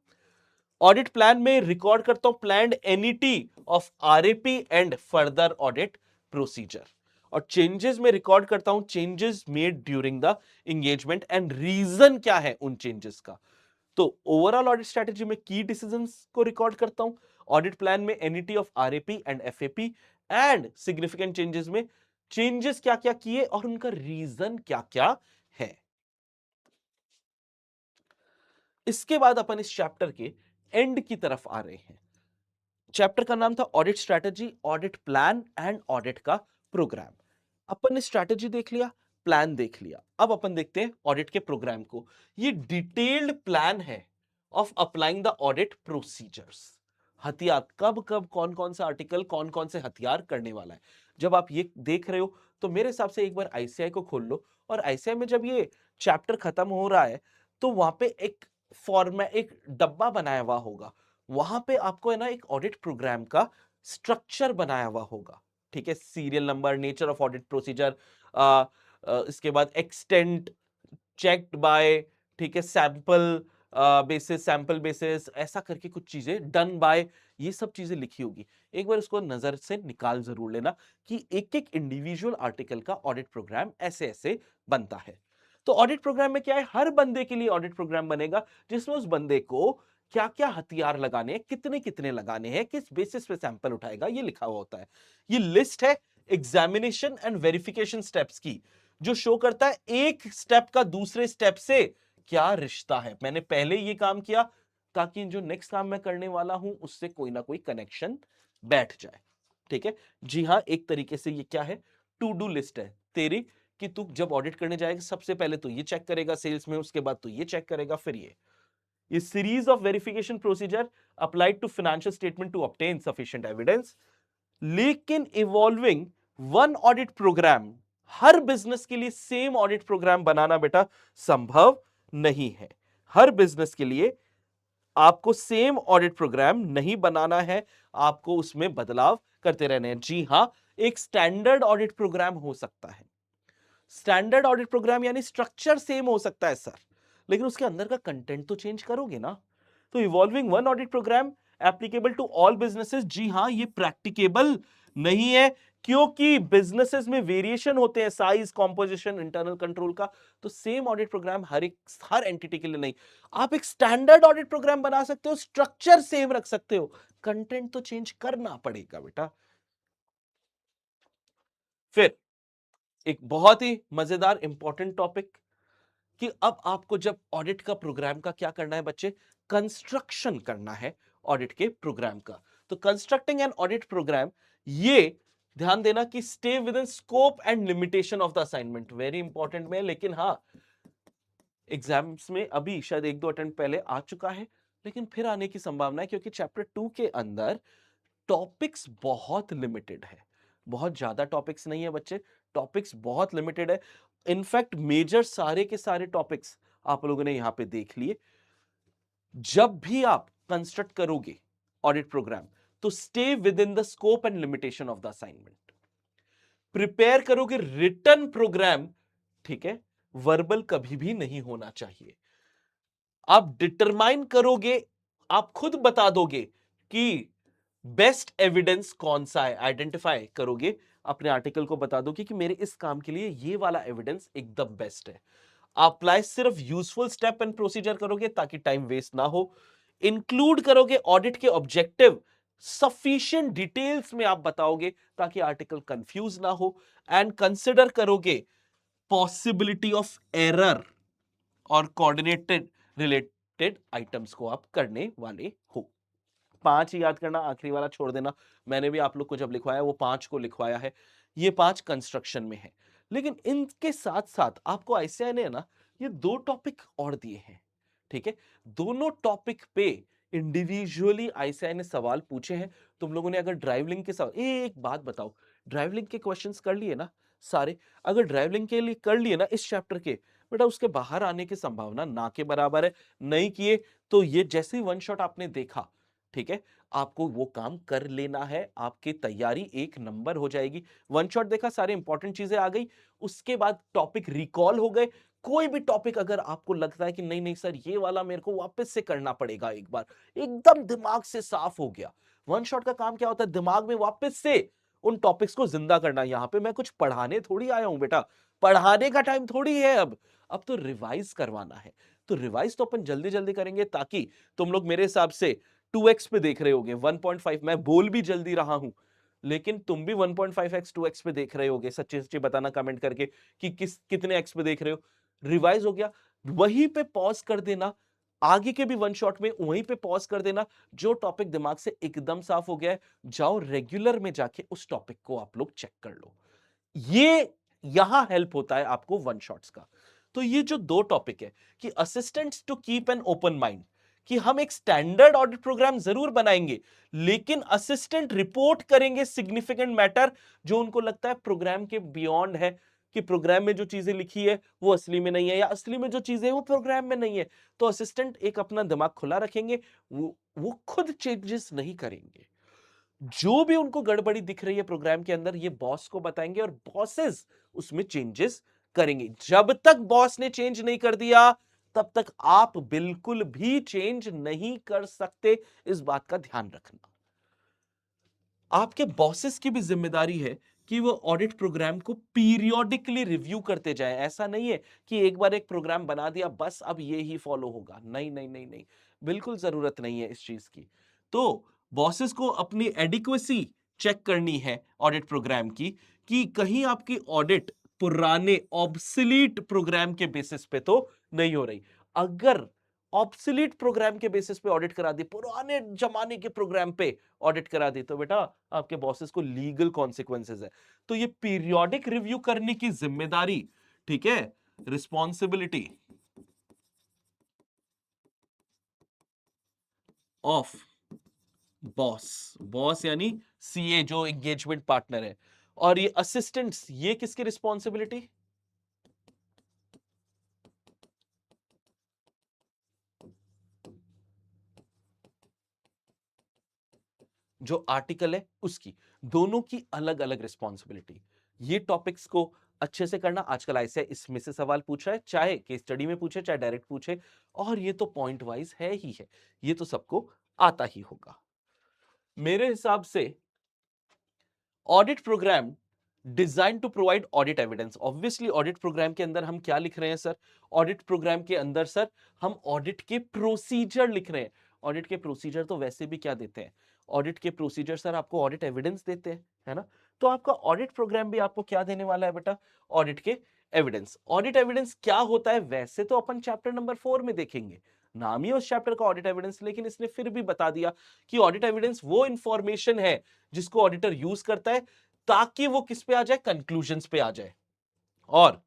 Audit plan में रिकॉर्ड करता हूं planned NET of RAP and further audit procedure, और चेंजेस में रिकॉर्ड करता हूं changes made during the engagement and reason क्या है उन चेंजेस का। तो ओवरऑल ऑडिट स्ट्रेटेजी में की डिसीजंस को रिकॉर्ड करता हूं, ऑडिट प्लान में NET of RAP and FAP and significant changes में चेंजेस क्या क्या किए और उनका रीजन क्या क्या है। इसके बाद अपन इस चैप्टर के एंड की तरफ आ रहे हैं। चैप्टर का नाम था audit strategy, audit plan and audit का प्रोग्राम। अपन ने स्ट्रैटेजी देख लिया, प्लान देख लिया, अब अपन देखते हैं ऑडिट के प्रोग्राम को। ये डिटेल्ड प्लान है of applying the audit procedures. हथियार कब कब कौन कौन सा आर्टिकल कौन कौन से हथियार करने वाला है। जब आप ये देख रहे हो तो मेरे हिसाब से एक बार आईसीआई को खोल लो, और आईसीआई में जब ये चैप्टर खत्म हो रहा है तो वहां पे एक फॉर्मेट, एक डब्बा बनाया हुआ होगा, वहां पे आपको है ना एक ऑडिट प्रोग्राम का स्ट्रक्चर बनाया हुआ होगा। ठीक है, serial number, nature of audit procedure, इसके बाद एक्सटेंट, चेक्ड बाय, ठीक है, सैंपल बेसिस, सैंपल बेसिस, ऐसा करके कुछ चीजें डन बाय, ये सब चीजें लिखी होगी। एक बार इसको नजर से निकाल जरूर लेना कि एक एक इंडिविजुअल आर्टिकल का ऑडिट प्रोग्राम ऐसे ऐसे बनता है। तो ऑडिट प्रोग्राम में क्या है, हर बंदे के लिए ऑडिट प्रोग्राम बनेगा जिसमें उस बंदे को क्या क्या हथियार लगाने हैं, कितने कितने लगाने हैं, किस बेसिस पे सैंपल उठाएगा, ये लिखा हुआ होता है। ये लिस्ट है एग्जामिनेशन एंड वेरिफिकेशन स्टेप्स की, जो शो करता है एक स्टेप का दूसरे स्टेप से क्या रिश्ता है। मैंने पहले ये काम किया ताकि जो नेक्स्ट काम मैं करने वाला हूं उससे कोई ना कोई कनेक्शन बैठ जाए। ठीक है जी हाँ, एक तरीके से ये क्या है, टू डू लिस्ट है तेरी, कि तू जब ऑडिट करने जाएगा सबसे पहले तो ये चेक करेगा सेल्स में, उसके बाद तो ये चेक करेगा, फिर ये series of verification procedure applied to financial statement to obtain sufficient evidence. लेकिन इवॉल्विंग वन ऑडिट प्रोग्राम, हर बिजनेस के लिए सेम ऑडिट प्रोग्राम बनाना बेटा संभव नहीं है। हर बिजनेस के लिए आपको सेम ऑडिट प्रोग्राम नहीं बनाना है, आपको उसमें बदलाव करते रहने हैं। जी हां, एक स्टैंडर्ड ऑडिट प्रोग्राम हो सकता है। स्टैंडर्ड ऑडिट प्रोग्राम यानी स्ट्रक्चर सेम हो सकता है सर, लेकिन उसके अंदर का कंटेंट तो चेंज करोगे ना। तो evolving one audit programme applicable to all businesses, जी हां, ये प्रैक्टिकेबल नहीं है, क्योंकि बिजनेसेस में वेरिएशन होते हैं, साइज, कॉम्पोजिशन, इंटरनल कंट्रोल का। तो सेम ऑडिट प्रोग्राम हर एंटिटी के लिए नहीं। आप एक स्टैंडर्ड ऑडिट प्रोग्राम बना सकते हो, स्ट्रक्चर सेम रख सकते हो, कंटेंट तो चेंज करना पड़ेगा बेटा। फिर एक बहुत ही मजेदार इंपॉर्टेंट टॉपिक, कि अब आपको जब ऑडिट का प्रोग्राम का क्या करना है बच्चे, कंस्ट्रक्शन करना है ऑडिट के प्रोग्राम का। तो कंस्ट्रक्टिंग एन ऑडिट प्रोग्राम, ये ध्यान देना कि stay with in scope and limitation of the assignment, very important में। लेकिन हाँ, एग्जाम्स में अभी शायद एक दो अटेम्प्ट पहले आ चुका है, लेकिन फिर आने की संभावना है, क्योंकि चैप्टर 2 के अंदर टॉपिक्स बहुत लिमिटेड है। बहुत ज्यादा टॉपिक्स नहीं है बच्चे, टॉपिक्स बहुत लिमिटेड है। इनफैक्ट मेजर सारे के सारे टॉपिक्स आप लोगों ने यहां पे देख लिए। जब भी आप कंस्ट्रक्ट करोगे ऑडिट प्रोग्राम, तो stay with in the scope and limitation of the assignment. Prepare करोगे रिटर्न प्रोग्राम, ठीक है, वर्बल कभी भी नहीं होना चाहिए। आप डिटरमाइन करोगे, आप खुद बता दोगे कि बेस्ट एविडेंस कौन सा है, आइडेंटिफाई करोगे, अपने आर्टिकल को बता दोगे कि मेरे इस काम के लिए ये वाला एविडेंस एकदम बेस्ट है। अप्लाई सिर्फ यूजफुल स्टेप एंड प्रोसीजर करोगे ताकि टाइम वेस्ट ना हो। इंक्लूड करोगे ऑडिट के ऑब्जेक्टिव सफिशिएंट डिटेल्स में, आप बताओगे ताकि आर्टिकल कंफ्यूज ना हो। एंड कंसिडर करोगे पॉसिबिलिटी ऑफ एरर और कोऑर्डिनेटेड रिलेटेड आइटम्स को आप करने वाले हो। 5 ही याद करना, आखिरी वाला छोड़ देना। मैंने भी आप लोग को जब लिखवाया वो 5 को लिखवाया है, ये 5 कंस्ट्रक्शन में है। लेकिन इनके साथ साथ आपको आईसीआई ने ना ये 2 टॉपिक और दिए हैं। ठीक है, दोनों टॉपिक पे इंडिविजुअली आईसीआई ने सवाल पूछे हैं। तुम लोगों ने अगर ड्राइव लिंक के सवाल, एक बात बताओ, ड्राइव लिंक के क्वेश्चंस कर लिए ना सारे? अगर ड्राइव लिंक के लिए कर लिए ना इस चैप्टर के, बेटा उसके बाहर आने की संभावना ना के बराबर है। नहीं किए तो ये जैसे ही वन शॉट आपने देखा, ठीक है, आपको वो काम कर लेना है, आपकी तैयारी एक नंबर हो जाएगी। वन शॉट देखा, सारे इंपॉर्टेंट चीजें आ गई, उसके बाद टॉपिक रिकॉल हो गए। कोई भी टॉपिक अगर आपको लगता है कि नहीं नहीं सर ये वाला मेरे को वापस से करना पड़ेगा एक बार, एकदम दिमाग से साफ हो गया। वन शॉट का काम क्या होता है, दिमाग में वापस से उन टॉपिक्स को जिंदा करना। यहां पे मैं कुछ पढ़ाने थोड़ी आया हूं बेटा, पढ़ाने का टाइम थोड़ी है अब तो रिवाइज करवाना है। तो रिवाइज तो अपन जल्दी जल्दी करेंगे, ताकि तुम लोग मेरे हिसाब से 2x पे देख रहे होगे, 1.5 मैं बोल भी जल्दी रहा हूं, लेकिन तुम भी 1.5x 2x पे देख रहे होगे। सच्ची सच्ची बताना कमेंट करके कि कितने x पे देख रहे हो। रिवाइज हो गया, वहीं पे पॉज कर देना, आगे के भी वन शॉट में वहीं पे पॉज कर देना। जो टॉपिक दिमाग से एकदम साफ हो गया है, जाओ रेगुलर में जाके उस टॉपिक को आप लोग चेक कर लो। ये यहां हेल्प होता है आपको वन शॉट्स का। तो ये जो दो टॉपिक है कि assistants to keep an open mind, कि हम एक स्टैंडर्ड ऑडिट प्रोग्राम जरूर बनाएंगे, लेकिन असिस्टेंट रिपोर्ट करेंगे सिग्निफिकेंट मैटर जो उनको लगता है प्रोग्राम के बियॉन्ड है, कि प्रोग्राम में जो चीजें लिखी है वो असली में नहीं है, या असली में जो चीजें हैं वो प्रोग्राम में नहीं है। तो असिस्टेंट एक अपना दिमाग खुला रखेंगे, वो खुद चेंजेस नहीं करेंगे। जो भी उनको गड़बड़ी दिख रही है प्रोग्राम के अंदर, ये बॉस को बताएंगे और बॉसेस उसमें चेंजेस करेंगे। जब तक बॉस ने चेंज नहीं कर दिया, तब तक आप बिल्कुल भी चेंज नहीं कर सकते। इस बात का ध्यान रखना। आपके बॉसेस की भी जिम्मेदारी है कि वो ऑडिट प्रोग्राम को पीरियोडिकली रिव्यू करते जाएं। ऐसा नहीं है कि एक बार एक प्रोग्राम बना दिया बस अब ये ही फॉलो होगा। नहीं नहीं नहीं नहीं, बिल्कुल जरूरत नहीं है इस चीज की। तो बॉसेस को अपनी एडिक्वेसी चेक करनी है ऑडिट प्रोग्राम की, कि कहीं आपकी ऑडिट पुराने ऑब्सलीट प्रोग्राम के बेसिस पे तो नहीं हो रही। अगर ऑब्सलीट प्रोग्राम के बेसिस पे ऑडिट करा दी, पुराने जमाने के प्रोग्राम पे ऑडिट करा दी, तो बेटा आपके बॉसेस को लीगल कॉन्सिक्वेंसेस है। तो ये पीरियोडिक रिव्यू करने की जिम्मेदारी, ठीक है, रिस्पॉन्सिबिलिटी ऑफ बॉस, बॉस यानी सीए जो एंगेजमेंट पार्टनर है, और ये असिस्टेंट्स, ये किसकी रिस्पॉन्सिबिलिटी? जो आर्टिकल है उसकी। दोनों की अलग अलग रिस्पॉन्सिबिलिटी। ये टॉपिक्स को अच्छे से करना। आजकल ऐसे इसमें से सवाल पूछ रहा है, चाहे केस स्टडी में पूछे चाहे डायरेक्ट पूछे, और ये तो पॉइंट वाइज है ही है, ये तो सबको आता ही होगा। मेरे हिसाब से audit program design to provide audit evidence. Obviously audit program के अंदर हम क्या लिख रहे हैं सर? ऑडिट प्रोग्राम के अंदर सर हम ऑडिट के प्रोसीजर लिख रहे हैं। ऑडिट के प्रोसीजर तो वैसे भी क्या देते हैं? ऑडिट के प्रोसीजर सर आपको ऑडिट एविडेंस देते हैं, है ना? तो आपका ऑडिट प्रोग्राम भी आपको क्या देने वाला है बेटा? ऑडिट के एविडेंस। ऑडिट एविडेंस क्या होता है वैसे तो अपन चैप्टर नंबर 4 में देखेंगे, नाम ही उस चैप्टर का ऑडिट एविडेंस, लेकिन इसने फिर भी बता दिया कि ऑडिट एविडेंस वो इंफॉर्मेशन है जिसको ऑडिटर यूज करता है ताकि वो किस पे आ जाए? कंक्लूजन्स पे आ जाए। और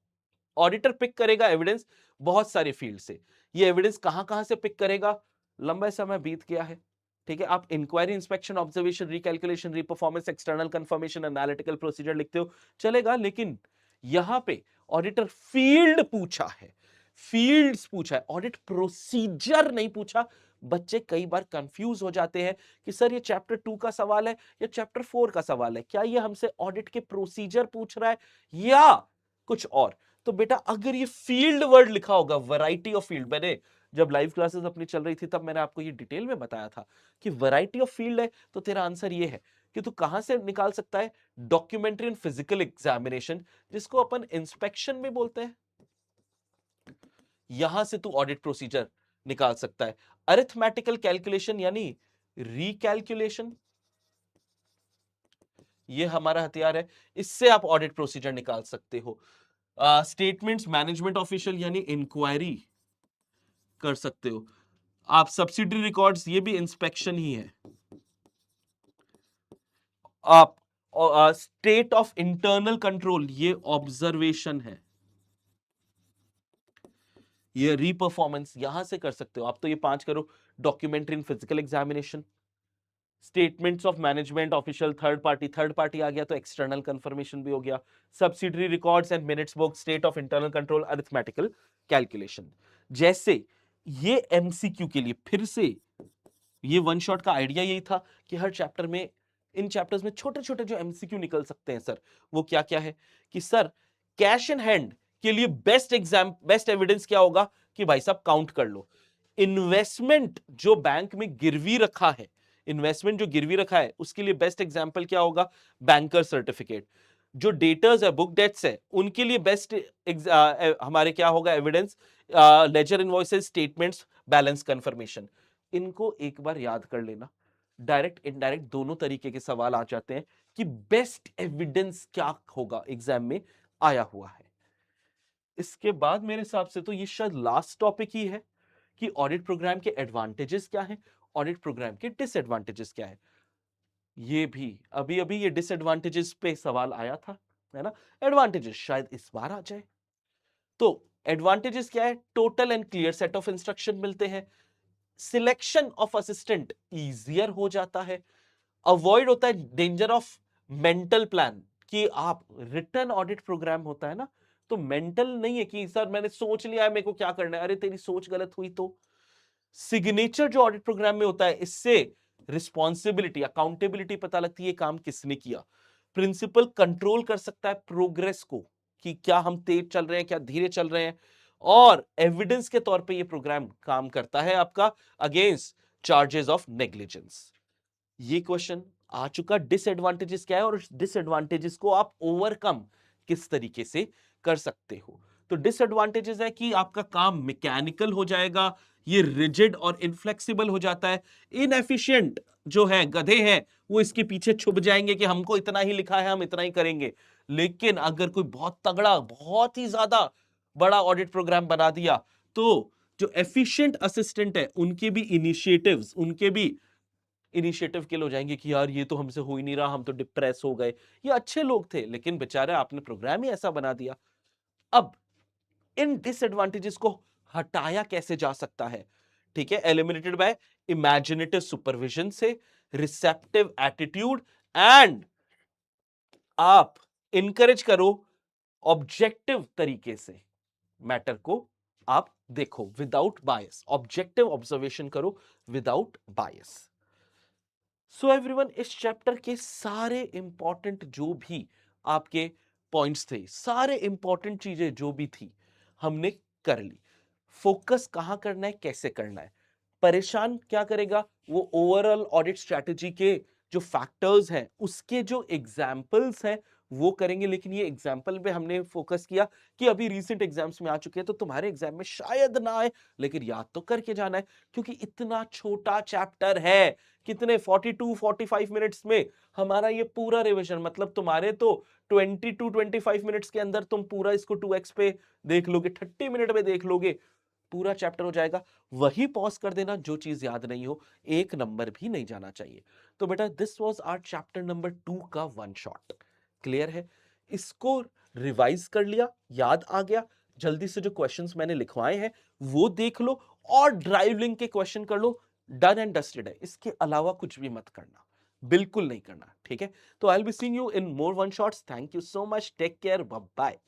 ऑडिटर पिक करेगा एविडेंस बहुत सारे फील्ड से। ये एविडेंस कहां कहां से पिक करेगा? लंबा समय बीत गया है, ठीक है, आप inquiry, inspection, observation, recalculation, reperformance, external confirmation, analytical procedure लिखते हो, चलेगा। लेकिन यहां पे ऑडिटर फील्ड पूछा है, फील्ड्स पूछा है, ऑडिट प्रोसीजर नहीं पूछा। बच्चे कई बार कंफ्यूज हो जाते हैं कि सर ये चैप्टर 2 का सवाल है या चैप्टर 4 का सवाल है, क्या ये हमसे ऑडिट के प्रोसीजर पूछ रहा है या कुछ और? तो बेटा अगर ये फील्ड वर्ड लिखा होगा, वैरायटी ऑफ फील्ड, मैंने जब लाइव क्लासेस अपनी चल रही थी तब मैंने आपको ये डिटेल में बताया था कि वैरायटी ऑफ फील्ड है, तो तेरा आंसर ये है कि तू कहां से निकाल सकता है? डॉक्यूमेंट्री एंड फिजिकल एग्जामिनेशन, जिसको अपन इंस्पेक्शन में बोलते हैं, यहां से तू ऑडिट प्रोसीजर निकाल सकता है। अरिथमेटिकल कैलकुलेशन यानी रिकैलकुलेशन, ये हमारा हथियार है, इससे आप ऑडिट प्रोसीजर निकाल सकते हो। स्टेटमेंट्स मैनेजमेंट ऑफिशियल यानी इंक्वायरी कर सकते हो आप। सब्सिडरी रिकॉर्ड्स, ये भी इंस्पेक्शन ही है। आप स्टेट ऑफ इंटरनल कंट्रोल, ये ऑब्जर्वेशन है। ये रीपरफॉर्मेंस यहां से कर सकते हो आप। तो ये 5 करो। Documentary and physical examination, statements of management official, third party आ गया तो एक्सटर्नल कंफर्मेशन भी हो गया। Subsidiary records and minutes book, state of internal control, arithmetical calculation. जैसे ये एमसीक्यू के लिए फिर से ये वन शॉट का आइडिया यही था कि हर चैप्टर में, इन चैप्टर्स में छोटे छोटे जो एमसीक्यू निकल सकते हैं सर, वो क्या क्या है? कि सर कैश इन हैंड के लिए बेस्ट एविडेंस क्या होगा? कि भाई साहब काउंट कर लो। इन्वेस्टमेंट जो बैंक में गिरवी रखा है, इन्वेस्टमेंट जो गिरवी रखा है उसके लिए बेस्ट एग्जांपल क्या होगा? Banker certificate. जो डेटर्स है, बुक डेट्स है, उनके लिए बेस्ट हमारे क्या होगा evidence? Ledger invoices, statements, balance confirmation. इनको एक बार याद कर लेना। डायरेक्ट इनडायरेक्ट दोनों तरीके के सवाल आ जाते हैं कि बेस्ट एविडेंस क्या होगा एग्जाम में आया हुआ है। इसके बाद मेरे हिसाब से तो ये शायद लास्ट टॉपिक ही है कि ऑडिट प्रोग्राम के एडवांटेजेस क्या हैं, ऑडिट प्रोग्राम के डिसएडवांटेजेस क्या है। ये भी अभी अभी ये डिसएडवांटेजेस पे सवाल आया था, है ना। एडवांटेजेस शायद इस बार आ जाए। तो एडवांटेजेस क्या है? Total and clear set of instruction मिलते हैं, सिलेक्शन ऑफ असिस्टेंट इजियर हो जाता है, अवॉइड होता है डेंजर ऑफ मेंटल प्लान, कि आप रिटर्न ऑडिट प्रोग्राम होता है ना, तो मेंटल नहीं है कि सर मैंने सोच लिया है मेरे को क्या करना है, अरे तेरी सोच गलत हुई तो। सिग्नेचर जो ऑडिट प्रोग्राम में होता है, इससे रिस्पॉन्सिबिलिटी, अकाउंटेबिलिटी पता लगती है काम किसने किया। प्रिंसिपल कंट्रोल कर सकता है प्रोग्रेस को, कि क्या हम तेज चल रहे हैं, क्या धीरे चल रहे हैं। और एविडेंस के तौर पे ये प्रोग्राम काम करता है आपका अगेंस्ट चार्जेस ऑफ नेग्लिजेंस। ये क्वेश्चन आ चुका। डिसएडवांटेजेस क्या है और डिसएडवांटेजेस को आप ओवरकम किस तरीके से कर सकते हो। तो डिसएडवांटेजेस है कि आपका काम मैकेनिकल हो जाएगा, ये रिजिड और इनफ्लेक्सिबल हो जाता है। इनएफिशिएंट जो है गधे हैं वो इसके पीछे छुप जाएंगे कि हमको इतना ही लिखा है हम इतना ही करेंगे। लेकिन अगर कोई बहुत तगड़ा, बहुत ही ज्यादा बड़ा ऑडिट प्रोग्राम बना दिया, तो जो एफिशिएंट असिस्टेंट है उनके भी इनिशिएटिव्स, उनके भी इनिशिएटिव किल हो जाएंगे कि यार ये तो हमसे हो ही नहीं रहा, हम तो डिप्रेस हो गए। ये अच्छे लोग थे लेकिन बेचारे आपने प्रोग्राम ही ऐसा बना दिया। अब इन डिसएडवांटेजेस को हटाया कैसे जा सकता है? ठीक है, एलिमिनेटेड बाय इमेजिनेटिव सुपरविजन से, रिसेप्टिव एटीट्यूड, एंड आप इनकरेज करो ऑब्जेक्टिव तरीके से मैटर को आप देखो विदाउट बायस, ऑब्जेक्टिव ऑब्जर्वेशन करो विदाउट बायस। सो एवरीवन, इस चैप्टर के सारे इंपॉर्टेंट जो भी आपके पॉइंट्स थे, सारे इंपॉर्टेंट चीजें जो भी थी हमने कर ली। फोकस कहां करना है, कैसे करना है, परेशान क्या करेगा, वो ओवरऑल ऑडिट स्ट्रेटेजी के जो फैक्टर्स हैं उसके जो एग्जाम्पल्स हैं वो करेंगे। लेकिन ये एग्जाम्पल पे हमने फोकस किया कि अभी रीसेंट एग्जाम्स में आ चुके हैं तो तुम्हारे एग्जाम में शायद ना आए, लेकिन याद तो करके जाना है क्योंकि इतना छोटा चैप्टर है। कितने 42-45 मिनट्स में हमारा ये पूरा रिवीजन, मतलब तुम्हारे तो 20-25 मिनट्स के अंदर तुम पूरा इसको 2x पे देख लोगे, 30 मिनट में देख लोगे, पूरा चैप्टर हो जाएगा। वही पॉज कर देना जो चीज याद नहीं हो, एक नंबर भी नहीं जाना चाहिए। तो बेटा this was our chapter number 2 का वन शॉट। क्लियर है? इसको रिवाइज कर लिया, याद आ गया, जल्दी से जो क्वेश्चंस मैंने लिखवाए हैं वो देख लो और ड्राइव लिंक के क्वेश्चन कर लो। डन एंड डस्टेड है, इसके अलावा कुछ भी मत करना, बिल्कुल नहीं करना। ठीक है, तो I will be seeing you in more one shots. Thank you so much, take care, bye bye.